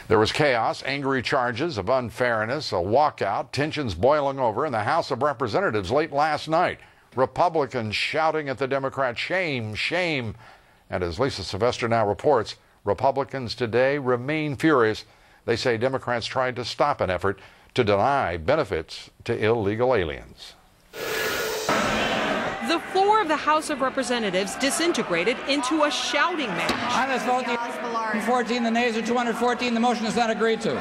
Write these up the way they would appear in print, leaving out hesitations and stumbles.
There was chaos, angry charges of unfairness, a walkout, tensions boiling over in the House of Representatives late last night. Republicans shouting at the Democrats, shame, shame. And as Lisa Sylvester now reports, Republicans today remain furious. They say Democrats tried to stop an effort to deny benefits to illegal aliens. The floor of the House of Representatives disintegrated into a shouting match. On this vote, the 214, the nays are 214. The motion is not agreed to.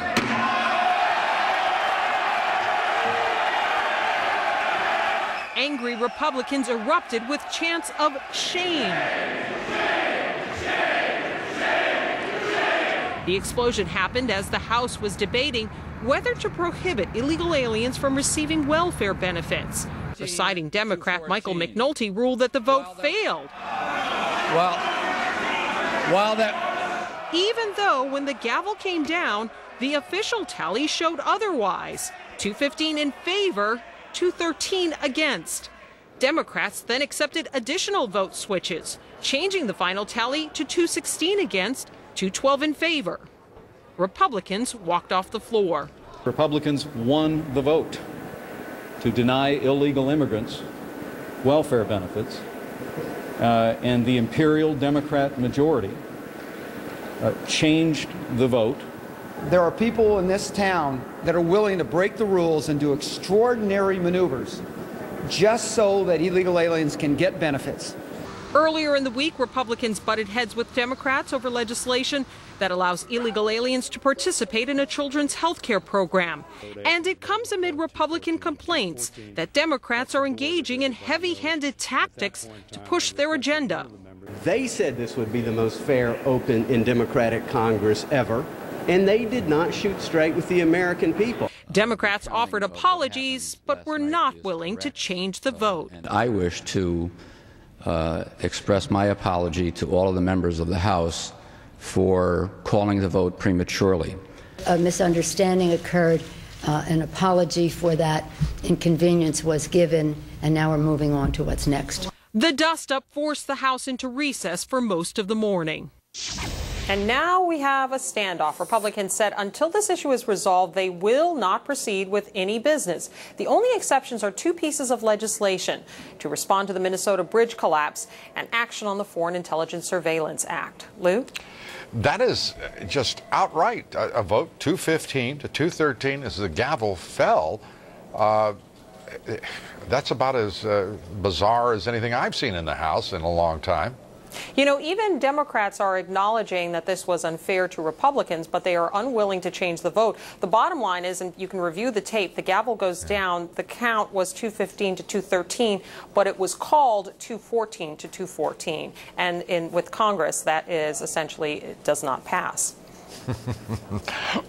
Angry Republicans erupted with chants of shame. The explosion happened as the House was debating whether to prohibit illegal aliens from receiving welfare benefits. Presiding Democrat Michael McNulty ruled that the vote failed. Even though when the gavel came down, the official tally showed otherwise. 215 in favor, 213 against. Democrats then accepted additional vote switches, changing the final tally to 216 against, 212 in favor. Republicans walked off the floor. Republicans won the vote to deny illegal immigrants welfare benefits, and the Imperial Democrat majority changed the vote. There are people in this town that are willing to break the rules and do extraordinary maneuvers just so that illegal aliens can get benefits. Earlier in the week, Republicans butted heads with Democrats over legislation that allows illegal aliens to participate in a children's health care program. And it comes amid Republican complaints that Democrats are engaging in heavy-handed tactics to push their agenda. They said this would be the most fair, open, and democratic Congress ever, and they did not shoot straight with the American people. Democrats offered apologies, but were not willing to change the vote. I wish to express my apology to all of the members of the House for calling the vote prematurely. A misunderstanding occurred. An apology for that inconvenience was given, and now we're moving on to what's next. The dust-up forced the House into recess for most of the morning. And now we have a standoff. Republicans said until this issue is resolved, they will not proceed with any business. The only exceptions are two pieces of legislation to respond to the Minnesota bridge collapse and action on the Foreign Intelligence Surveillance Act. Lou? That is just outright a vote, 215 to 213, as the gavel fell. That's about as bizarre as anything I've seen in the House in a long time. You know, even Democrats are acknowledging that this was unfair to Republicans, but they are unwilling to change the vote. The bottom line is, and you can review the tape, the gavel goes down, the count was 215 to 213, but it was called 214 to 214. And with Congress, that is essentially, it does not pass.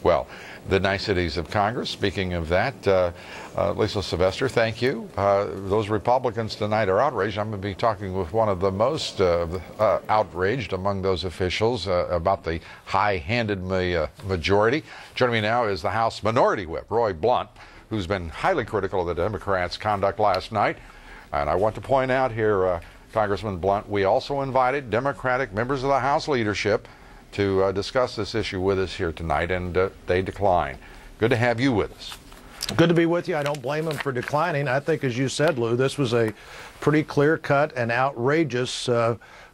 Well, the niceties of Congress. Speaking of that, Lisa Sylvester, thank you. Those Republicans tonight are outraged. I'm going to be talking with one of the most outraged among those officials about the high-handed majority. Joining me now is the House Minority Whip, Roy Blunt, who's been highly critical of the Democrats' conduct last night. And I want to point out here, Congressman Blunt, we also invited Democratic members of the House leadership to discuss this issue with us here tonight, and they declined. Good to have you with us. Good to be with you. I don't blame them for declining. I think, as you said, Lou, this was a pretty clear-cut and outrageous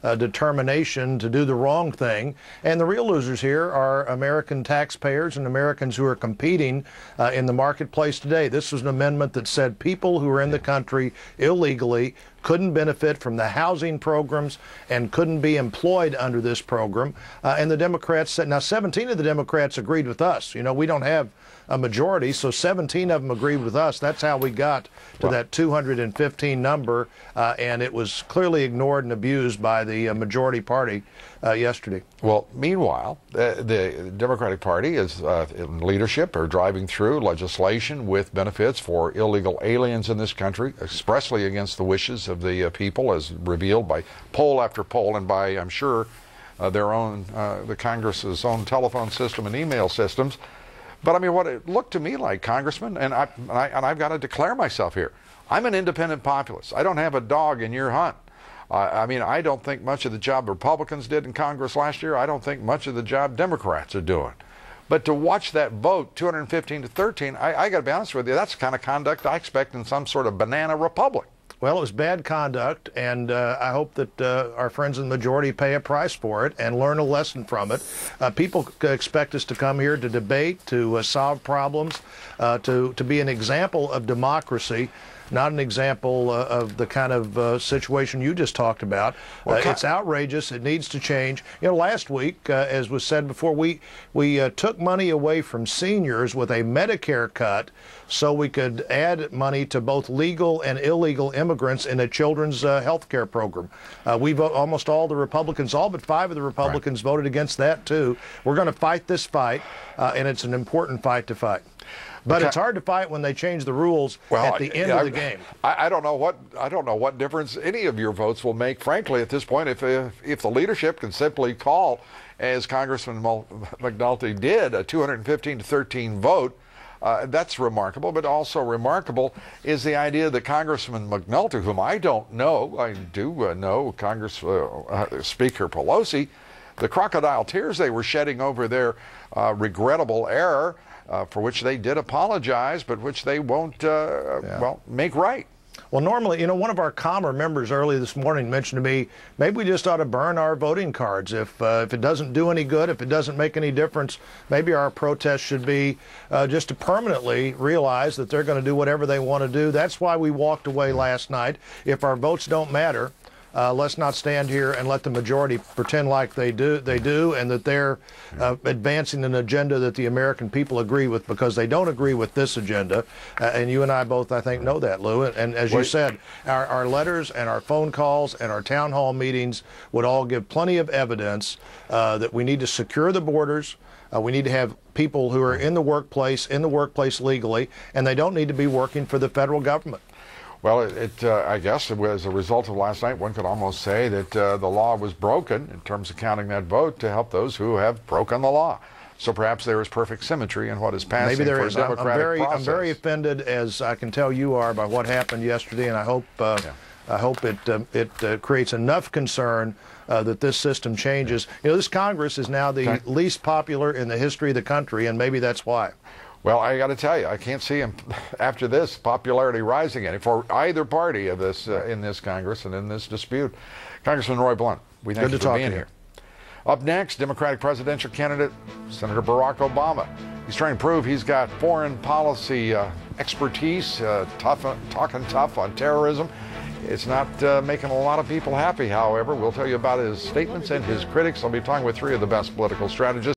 determination to do the wrong thing. And the real losers here are American taxpayers and Americans who are competing in the marketplace today. This was an amendment that said people who are in the country illegally couldn't benefit from the housing programs and couldn't be employed under this program. And the Democrats said, now 17 of the Democrats agreed with us. You know, we don't have a majority, so 17 of them agreed with us. That's how we got to that 215 number, and it was clearly ignored and abused by the majority party yesterday. Well, meanwhile, the Democratic Party is in leadership are driving through legislation with benefits for illegal aliens in this country, expressly against the wishes of the people, as revealed by poll after poll and by, I'm sure, their own, the Congress's own telephone system and email systems. But I mean, what it looked to me like, Congressman, and I've got to declare myself here, I'm an independent populist. I don't have a dog in your hunt. I mean, I don't think much of the job Republicans did in Congress last year. I don't think much of the job Democrats are doing. But to watch that vote, 215 to 13, I got to be honest with you, that's the kind of conduct I expect in some sort of banana republic. Well, it was bad conduct, and I hope that our friends in the majority pay a price for it and learn a lesson from it. People expect us to come here to debate, to solve problems, to be an example of democracy, not an example of the kind of situation you just talked about. It's outrageous. It needs to change. You know, last week, as was said before, we took money away from seniors with a Medicare cut so we could add money to both legal and illegal immigrants in a children's health care program. Almost all the Republicans, all but 5 of the Republicans voted against that too. We're going to fight this fight, and it's an important fight to fight. But it's hard to fight when they change the rules at the end of the game. I don't know what difference any of your votes will make, frankly, at this point. If the leadership can simply call, as Congressman McNulty did, a 215 to 13 vote, that's remarkable. But also remarkable is the idea that Congressman McNulty, whom I don't know, I do know Speaker Pelosi, the crocodile tears they were shedding over their regrettable error, for which they did apologize, but which they won't, well, make right. Well, normally, you know, one of our calmer members early this morning mentioned to me, maybe we just ought to burn our voting cards. If it doesn't do any good, if it doesn't make any difference, maybe our protest should be just to permanently realize that they're going to do whatever they want to do. That's why we walked away last night. If our votes don't matter, let's not stand here and let the majority pretend like they do, and that they're advancing an agenda that the American people agree with, because they don't agree with this agenda. And you and I both, I think, know that, Lou. And as you said, our letters and our phone calls and our town hall meetings would all give plenty of evidence that we need to secure the borders. We need to have people who are in the workplace legally, and they don't need to be working for the federal government. Well, I guess as a result of last night, one could almost say that the law was broken in terms of counting that vote to help those who have broken the law. So perhaps there is perfect symmetry in what is passing. Maybe there is. I'm very offended, as I can tell you are, by what happened yesterday, and I hope it creates enough concern that this system changes. You know, this Congress is now the least popular in the history of the country, and maybe that's why. Well, I got to tell you, I can't see him after this popularity rising any for either party of this in this Congress and in this dispute. Congressman Roy Blunt, we thank you for being here. Up next, Democratic presidential candidate Senator Barack Obama. He's trying to prove he's got foreign policy expertise, talking tough on terrorism. It's not making a lot of people happy, however. We'll tell you about his statements and his critics. I'll be talking with 3 of the best political strategists.